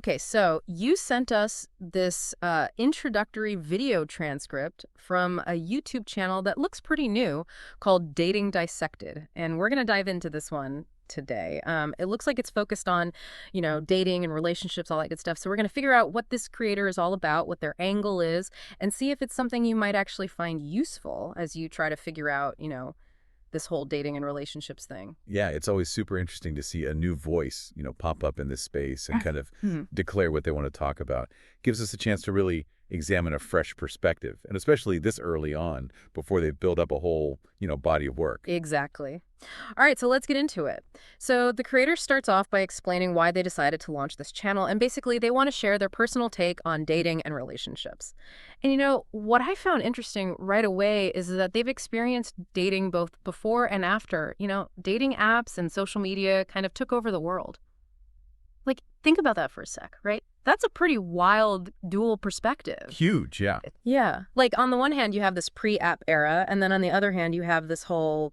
Okay, so you sent us this introductory video transcript from a YouTube channel that looks pretty new called Dating Dissected. And we're going to dive into this one today. It looks like it's focused on, dating and relationships, all that good stuff. So we're going to figure out what this creator is all about, what their angle is, and see if it's something you might actually find useful as you try to figure out, this whole dating and relationships thing. Yeah, it's always super interesting to see a new voice, pop up in this space and kind of declare what they want to talk about. Gives us a chance to really examine a fresh perspective, and especially this early on before they've built up a whole, body of work. Exactly. All right, so let's get into it. So the creator starts off by explaining why they decided to launch this channel, and basically they want to share their personal take on dating and relationships. And what I found interesting right away is that they've experienced dating both before and after. Dating apps and social media kind of took over the world. Like, think about that for a sec, right? That's a pretty wild dual perspective. Huge, yeah. Yeah. Like, on the one hand, you have this pre-app era, and then on the other hand, you have this whole,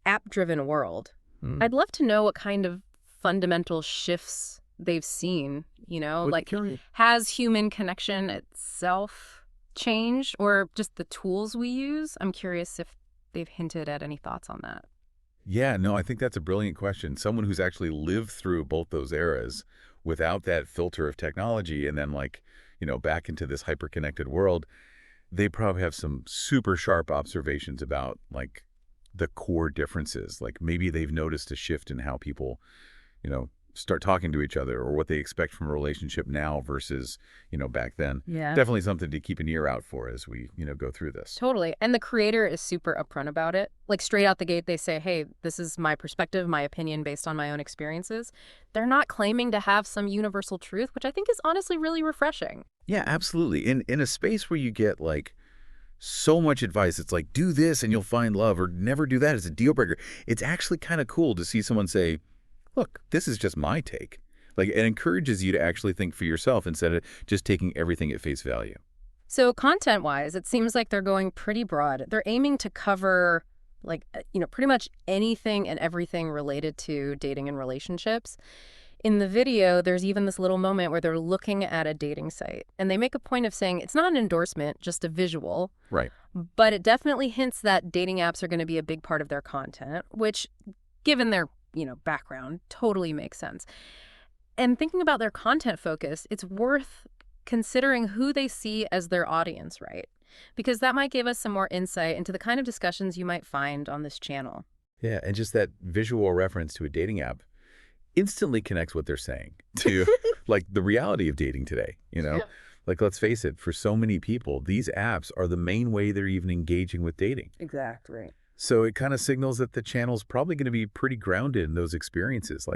app-driven world. I'd love to know what kind of fundamental shifts they've seen, Curious. has human connection itself changed, or just the tools we use? I'm curious if they've hinted at any thoughts on that. Yeah, no, I think that's a brilliant question. Someone who's actually lived through both those eras without that filter of technology and then back into this hyper-connected world, they probably have some super sharp observations about the core differences. Like maybe they've noticed a shift in how people, start talking to each other or what they expect from a relationship now versus, back then. Yeah. Definitely something to keep an ear out for as we, go through this. Totally. And the creator is super upfront about it. Like straight out the gate, they say, hey, this is my perspective, my opinion based on my own experiences. They're not claiming to have some universal truth, which I think is honestly really refreshing. Yeah, absolutely. In a space where you get so much advice, it's like, do this and you'll find love, or never do that. It's a deal breaker. It's actually kind of cool to see someone say, look, this is just my take. It encourages you to actually think for yourself instead of just taking everything at face value. So content-wise, it seems like they're going pretty broad. They're aiming to cover, pretty much anything and everything related to dating and relationships. In the video, there's even this little moment where they're looking at a dating site, and they make a point of saying it's not an endorsement, just a visual. Right. But it definitely hints that dating apps are going to be a big part of their content, which, given their, background, totally makes sense. And thinking about their content focus, it's worth considering who they see as their audience, right? Because that might give us some more insight into the kind of discussions you might find on this channel. Yeah, and just that visual reference to a dating app instantly connects what they're saying to the reality of dating today, Yeah. Let's face it, for so many people, these apps are the main way they're even engaging with dating. Exactly. So it kind of signals that the channel's probably going to be pretty grounded in those experiences,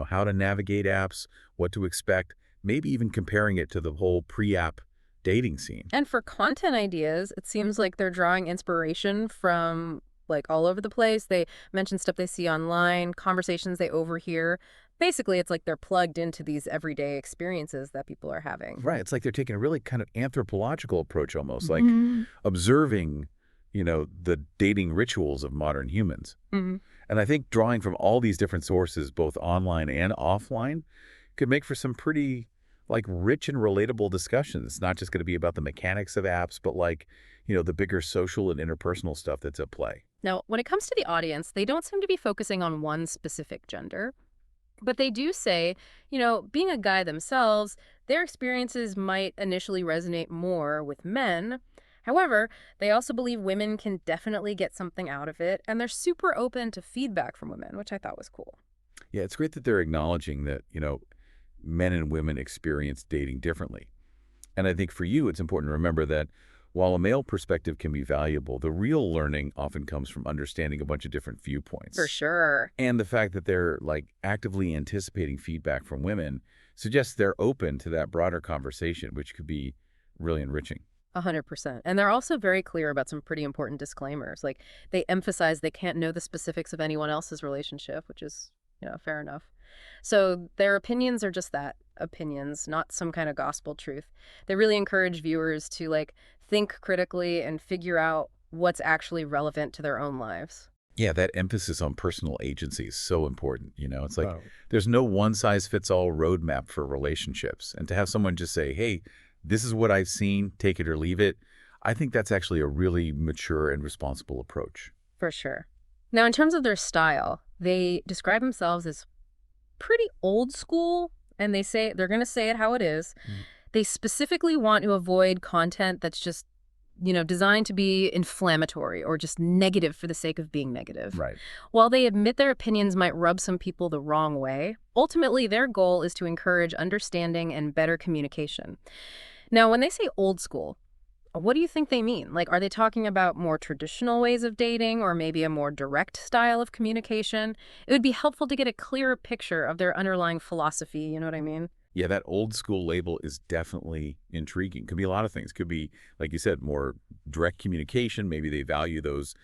how to navigate apps, what to expect, maybe even comparing it to the whole pre-app dating scene. And for content ideas, it seems like they're drawing inspiration from all over the place. They mention stuff they see online, conversations they overhear. Basically, it's like they're plugged into these everyday experiences that people are having. Right. It's like they're taking a really kind of anthropological approach almost, like Mhm. observing, the dating rituals of modern humans. Mhm. And I think drawing from all these different sources, both online and offline, could make for some pretty rich and relatable discussions. It's not just going to be about the mechanics of apps, but the bigger social and interpersonal stuff that's at play. Now, when it comes to the audience, they don't seem to be focusing on one specific gender. But they do say, being a guy themselves, their experiences might initially resonate more with men. However, they also believe women can definitely get something out of it, and they're super open to feedback from women, which I thought was cool. Yeah, it's great that they're acknowledging that, men and women experience dating differently. And I think for you, it's important to remember that while a male perspective can be valuable, the real learning often comes from understanding a bunch of different viewpoints. For sure. And the fact that they're actively anticipating feedback from women suggests they're open to that broader conversation, which could be really enriching. 100%. And they're also very clear about some pretty important disclaimers. They emphasize they can't know the specifics of anyone else's relationship, which is, fair enough. So their opinions are just that, opinions, not some kind of gospel truth. They really encourage viewers to think critically and figure out what's actually relevant to their own lives. Yeah, that emphasis on personal agency is so important. It's like Oh, there's no one size fits all roadmap for relationships. And to have someone just say, hey, this is what I've seen, take it or leave it, I think that's actually a really mature and responsible approach. For sure. Now, in terms of their style, they describe themselves as pretty old school, and they say they're going to say it how it is. Mm. They specifically want to avoid content that's just, designed to be inflammatory or just negative for the sake of being negative. Right. While they admit their opinions might rub some people the wrong way, ultimately their goal is to encourage understanding and better communication. Now, when they say old school, what do you think they mean? Like, are they talking about more traditional ways of dating or maybe a more direct style of communication? It would be helpful to get a clearer picture of their underlying philosophy, you know what I mean? Yeah, that old school label is definitely intriguing. Could be a lot of things. Could be, like you said, more direct communication. Maybe they value those,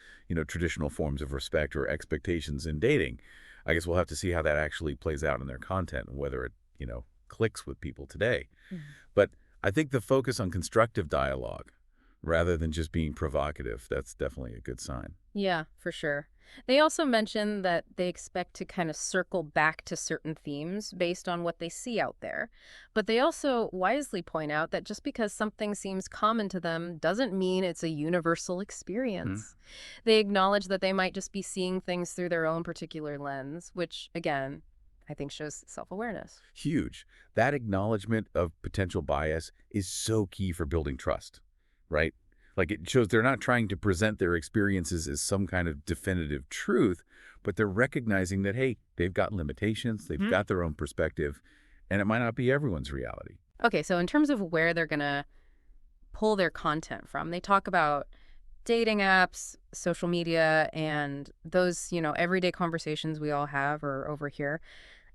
traditional forms of respect or expectations in dating. I guess we'll have to see how that actually plays out in their content and whether it, clicks with people today. Mhm. But I think the focus on constructive dialogue rather than just being provocative, that's definitely a good sign. Yeah, for sure. They also mention that they expect to kind of circle back to certain themes based on what they see out there. But they also wisely point out that just because something seems common to them doesn't mean it's a universal Hmm. experience. They acknowledge that they might just be seeing things through their own particular lens, which, again, I think shows self-awareness. Huge. That acknowledgement of potential bias is so key for building trust, right? Like it shows they're not trying to present their experiences as some kind of definitive truth, but they're recognizing that, hey, they've got limitations, they've got their own perspective, and it might not be everyone's reality. Okay, so in terms of where they're going to pull their content from, they talk about dating apps, social media, and those, everyday conversations we all have or overhear.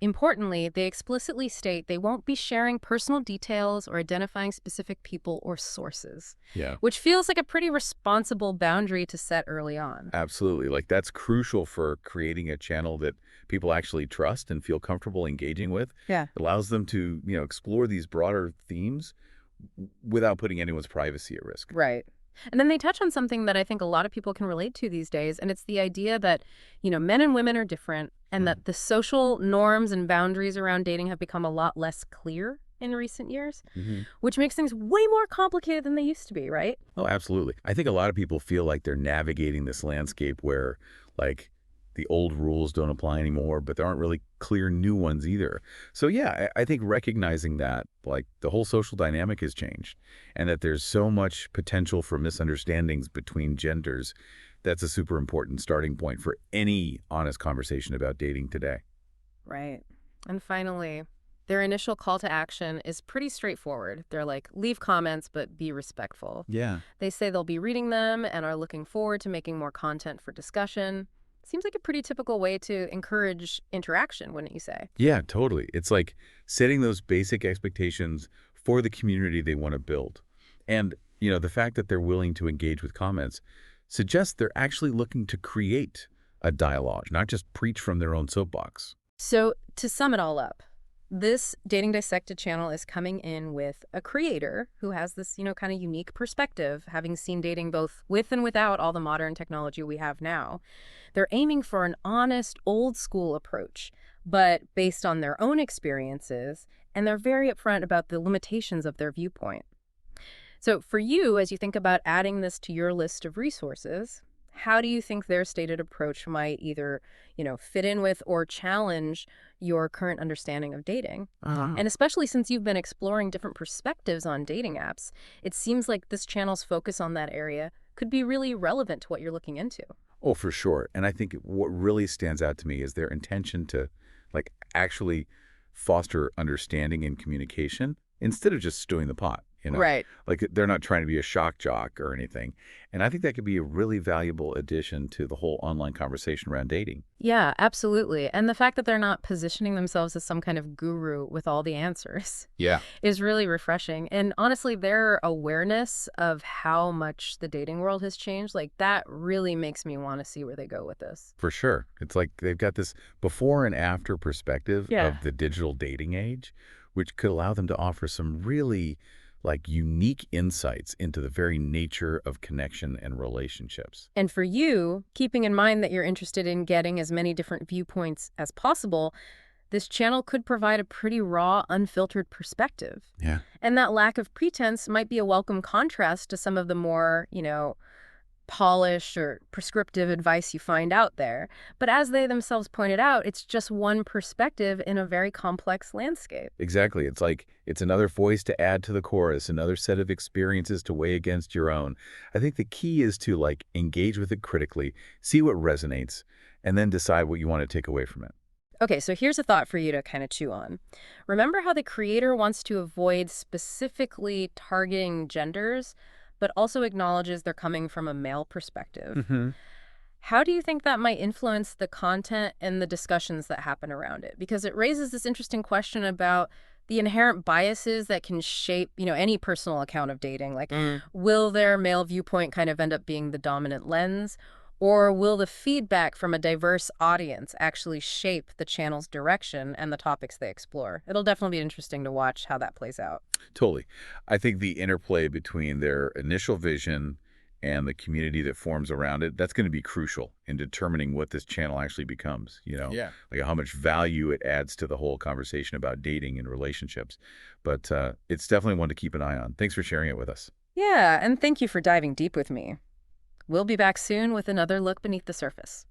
Importantly, they explicitly state they won't be sharing personal details or identifying specific people or sources, Yeah. which feels like a pretty responsible boundary to set early on. Absolutely. Like that's crucial for creating a channel that people actually trust and feel comfortable engaging with. Yeah. It allows them to, explore these broader themes without putting anyone's privacy at risk. Right. And then they touch on something that I think a lot of people can relate to these days, and it's the idea that, men and women are different and Mm. that the social norms and boundaries around dating have become a lot less clear in recent years, Hmm. which makes things way more complicated than they used to be, right? Oh, absolutely. I think a lot of people feel like they're navigating this landscape where, like, the old rules don't apply anymore, but there aren't really clear new ones either. So, yeah, I think recognizing that, like, the whole social dynamic has changed and that there's so much potential for misunderstandings between genders, that's a super important starting point for any honest conversation about dating today. Right. And finally, their initial call to action is pretty straightforward. They're like, leave comments, but be respectful. Yeah. They say they'll be reading them and are looking forward to making more content for discussion. Seems like a pretty typical way to encourage interaction, wouldn't you say? Yeah, totally. It's like setting those basic expectations for the community they want to build. And, the fact that they're willing to engage with comments suggests they're actually looking to create a dialogue, not just preach from their own soapbox. So, to sum it all up, this Dating Dissected channel is coming in with a creator who has this, kind of unique perspective, having seen dating both with and without all the modern technology we have now. They're aiming for an honest, old school approach, but based on their own experiences, and they're very upfront about the limitations of their viewpoint. So, for you, as you think about adding this to your list of resources, how do you think their stated approach might either, fit in with or challenge your current understanding of dating? And especially since you've been exploring different perspectives on dating apps, it seems like this channel's focus on that area could be really relevant to what you're looking into. Oh, for sure. And I think what really stands out to me is their intention to, like, actually foster understanding and communication instead of just stewing the pot. Right. Like they're not trying to be a shock jock or anything. And I think that could be a really valuable addition to the whole online conversation around dating. Yeah, absolutely. And the fact that they're not positioning themselves as some kind of guru with all the answers Yeah. is really refreshing. And honestly, their awareness of how much the dating world has changed, like that really makes me want to see where they go with this. For sure. It's like they've got this before and after perspective Yeah. of the digital dating age, which could allow them to offer some really like unique insights into the very nature of connection and relationships. And for you, keeping in mind that you're interested in getting as many different viewpoints as possible, this channel could provide a pretty raw, unfiltered perspective. Yeah. And that lack of pretense might be a welcome contrast to some of the more, polished or prescriptive advice you find out there. But as they themselves pointed out, it's just one perspective in a very complex landscape. Exactly. It's like it's another voice to add to the chorus, another set of experiences to weigh against your own. I think the key is to like engage with it critically, see what resonates, and then decide what you want to take away from it. Okay, so here's a thought for you to kind of chew on. Remember how the creator wants to avoid specifically targeting genders, but also acknowledges they're coming from a male perspective? Hmm. How do you think that might influence the content and the discussions that happen around it? Because it raises this interesting question about the inherent biases that can shape, any personal account of dating. Like, will their male viewpoint kind of end up being the dominant lens? Or will the feedback from a diverse audience actually shape the channel's direction and the topics they explore? It'll definitely be interesting to watch how that plays out. Totally. I think the interplay between their initial vision and the community that forms around it, that's going to be crucial in determining what this channel actually becomes, Yeah. like how much value it adds to the whole conversation about dating and relationships. But it's definitely one to keep an eye on. Thanks for sharing it with us. Yeah, and thank you for diving deep with me. We'll be back soon with another look beneath the surface.